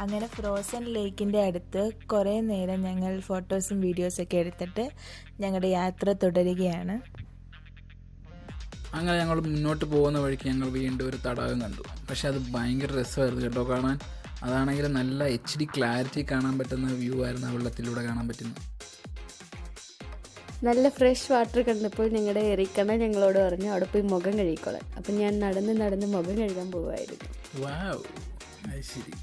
അങ്ങനെ ഫ്രോസൺ ലേക്കിൻ്റെ അടുത്ത് കുറേ നേരം ഞങ്ങൾ ഫോട്ടോസും വീഡിയോസൊക്കെ എടുത്തിട്ട് ഞങ്ങളുടെ യാത്ര തുടരുകയാണ്. അങ്ങനെ ഞങ്ങൾ മുന്നോട്ട് പോകുന്ന വഴിക്ക് ഞങ്ങൾ വീണ്ടും ഒരു തടാകം കണ്ടു. പക്ഷെ അത് ഭയങ്കര രസമായിരുന്നു കേട്ടോ കാണാൻ. അതാണെങ്കിൽ നല്ല HD ക്ലാരിറ്റി കാണാൻ പറ്റുന്ന വ്യൂ ആയിരുന്നു ആ വെള്ളത്തിലൂടെ കാണാൻ പറ്റുന്നത്. നല്ല ഫ്രഷ് വാട്ടർ കണ്ടപ്പോൾ ഞങ്ങളുടെ എറിക്കണ്ണ ഞങ്ങളോട് പറഞ്ഞു അവിടെ പോയി മുഖം കഴുകിക്കോളാൻ. അപ്പം ഞാൻ നടന്ന് മുഖം കഴുകാൻ പോവായിരുന്നു. വാവ്, അത് ശരി.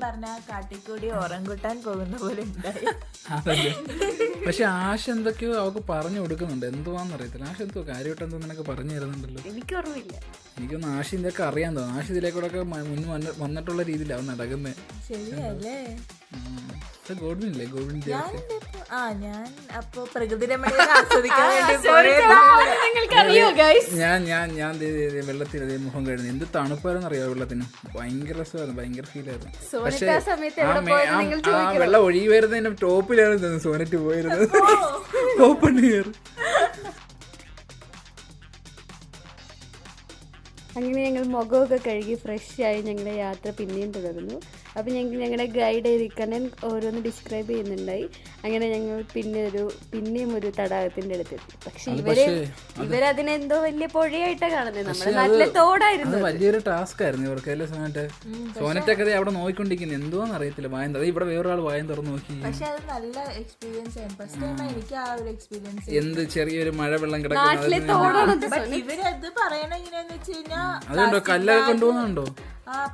പറഞ്ഞാൽ കാട്ടിക്കൂടി ഓറംകുട്ടാൻ പോകുന്ന പോലെ ഉണ്ടായി. അതല്ലേ, പക്ഷെ ആശ എന്തൊക്കെയോ അവൾക്ക് പറഞ്ഞു കൊടുക്കുന്നുണ്ട്. എന്തുവാന്ന് അറിയത്തില്ല. ആശ എന്തോ കാര്യമായിട്ട് എന്തോ നിനക്ക് പറഞ്ഞു തരുന്നുണ്ടല്ലോ. എനിക്ക് ഓർമ്മയില്ല. എനിക്കൊന്ന് ആശ ഇതൊക്കെ അറിയാൻ തോന്നുന്നു. ആശ ഇതിലേക്കൂടെ മുന്നേ വന്നിട്ടുള്ള രീതിയിലാണ് നടക്കുന്നത്. ശരിയല്ലേ? ഗോഡ്വിനില്ലേ, ഗോഡ്വിൻ ഞാൻ അപ്പൊ പ്രകൃതി രമണീയത ആസ്വദിക്കാൻ വേണ്ടി ഞാൻ വെള്ളത്തിൽ അതേ മുഖം കഴിഞ്ഞു. എന്ത് തണുപ്പായിരുന്നു അറിയാം വെള്ളത്തിന്. ഭയങ്കര രസമായിരുന്നു, ഭയങ്കര ഫീലായിരുന്നു. പക്ഷെ ആ വെള്ളം ഒഴുകി വരുന്നതിന്റെ ടോപ്പിലായിരുന്നു സോനറ്റ് പോയിരുന്നത്. Open year. അങ്ങനെ ഞങ്ങൾ മുഖമൊക്കെ കഴുകി ഫ്രഷായി ഞങ്ങളുടെ യാത്ര പിന്നെയും തുടർന്നു. അപ്പം ഞങ്ങളുടെ ഗൈഡ് ഇരിക്കണൻ ഓരോന്ന് ഡിസ്ക്രൈബ് ചെയ്യുന്നുണ്ടായി. അങ്ങനെ ഞങ്ങൾ പിന്നെയും ഒരു തടാകത്തിൻ്റെ അടുത്തെത്തി. പക്ഷെ ഇവരതിനെന്തോ വലിയ പുഴയായിട്ടാണ് കാണുന്നത്. നമ്മുടെ നാട്ടിലെ തോടായിരുന്നു. വലിയൊരു ടാസ്ക് ആയിരുന്നു ഇവർക്ക് അല്ലേ സോനറ്റ്. സോനറ്റൊക്കെ അവിടെ നോക്കിക്കൊണ്ടിരിക്കുന്നത് എന്തോന്ന് അറിയത്തില്ല. വായം അത് ഇവിടെ വേറൊരാൾ വായം തുറന്നു നോക്കി. പക്ഷെ അത് നല്ല എക്സ്പീരിയൻസ് ആയിരുന്നു. ഫസ്റ്റ് ടൈം എനിക്ക് ആ ഒരു എക്സ്പീരിയൻസ്. എന്ത് ചെറിയൊരു മഴ വെള്ളം കിടക്കുന്നത്. ഇവരത് പറയണ എങ്ങനെയാന്ന് വെച്ച് കഴിഞ്ഞാൽ അതുകൊണ്ടോ കല്ലൊക്കെ കൊണ്ടുപോകുന്നുണ്ടോ?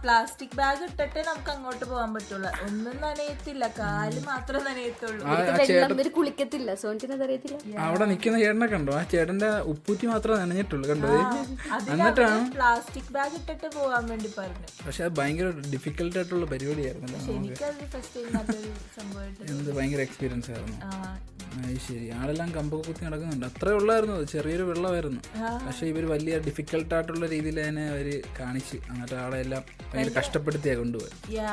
പ്ലാസ്റ്റിക് ബാഗ് ഇട്ടിട്ടേ നമുക്ക് അങ്ങോട്ട് പോകാൻ പറ്റുള്ളൂ. ഒന്നും നനയത്തില്ല, കാല് മാത്രമേ നനയത്തുള്ളൂ. കുളിക്കത്തില്ല. സോനറ്റിനത് അറിയത്തില്ല. അവിടെ നിൽക്കുന്ന ചേട്ടനെ കണ്ടോ? ആ ചേട്ടന്റെ ഉപ്പൂറ്റി മാത്രമേ നനഞ്ഞിട്ടുള്ളൂ. കണ്ടോ? എന്നിട്ടാണ് പ്ലാസ്റ്റിക് ബാഗ് ഇട്ടിട്ട് പോകാൻ വേണ്ടി പറഞ്ഞു. പക്ഷെ അത് ഭയങ്കര ഡിഫിക്കൽട്ട് ആയിട്ടുള്ള പരിപാടിയായിരുന്നല്ലോ. എന്ത് ഭയങ്കര എക്സ്പീരിയൻസ് ആയിരുന്നു. ശരി, ആളെല്ലാം കമ്പൊക്കെ കുത്തി നടക്കുന്നുണ്ട്. അത്രേ ഉള്ളായിരുന്നു. ചെറിയൊരു വെള്ളമായിരുന്നു. പക്ഷെ ഇവര് വലിയ ഡിഫിക്കൽട്ടായിട്ടുള്ള രീതിയിൽ തന്നെ അവര് കാണിച്ച് എന്നിട്ട് ആളെല്ലാം ഭയങ്കര കഷ്ടപ്പെടുത്തിയാ കൊണ്ടുപോയി.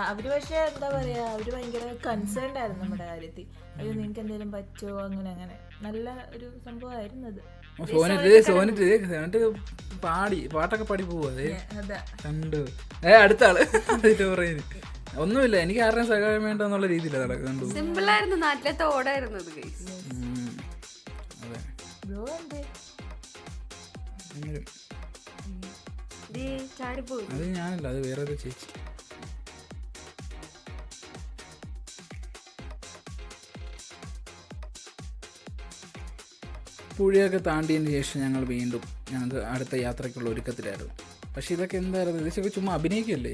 അവര് പക്ഷെ എന്താ പറയാ, അവര് ഭയങ്കര കൺസേൺഡ് ആയിരുന്നു നമ്മുടെ കാര്യത്തിൽ. അയ്യോ നിനക്ക് എന്തെങ്കിലും പറ്റുമോ, അങ്ങനെ നല്ല ഒരു സംഭവമായിരുന്നു അത്. സോനറ്റ് പാട്ടൊക്കെ പാടി പോവാ. കണ്ടു അടുത്ത ആള് പറയുന്നു ഒന്നുമില്ല, എനിക്ക് ആരുടെയും സഹായം വേണ്ട എന്നുള്ള രീതിയിലാണ് നടക്കുന്നത്. സിമ്പിൾ ആയിരുന്നു. നാട്ടിലെ തോടായിരുന്നു അത്. അത് ഞാനല്ല, അത് വേറെ ചേച്ചി. പുഴയൊക്കെ താണ്ടിയതിന് ശേഷം ഞങ്ങൾക്ക് അടുത്ത യാത്രയ്ക്കുള്ള ഒരുക്കത്തിലായിരുന്നു. പക്ഷെ ഇതൊക്കെ എന്തായിരുന്നു, ഇതൊക്കെ ചുമ്മാ അഭിനയിക്കല്ലേ.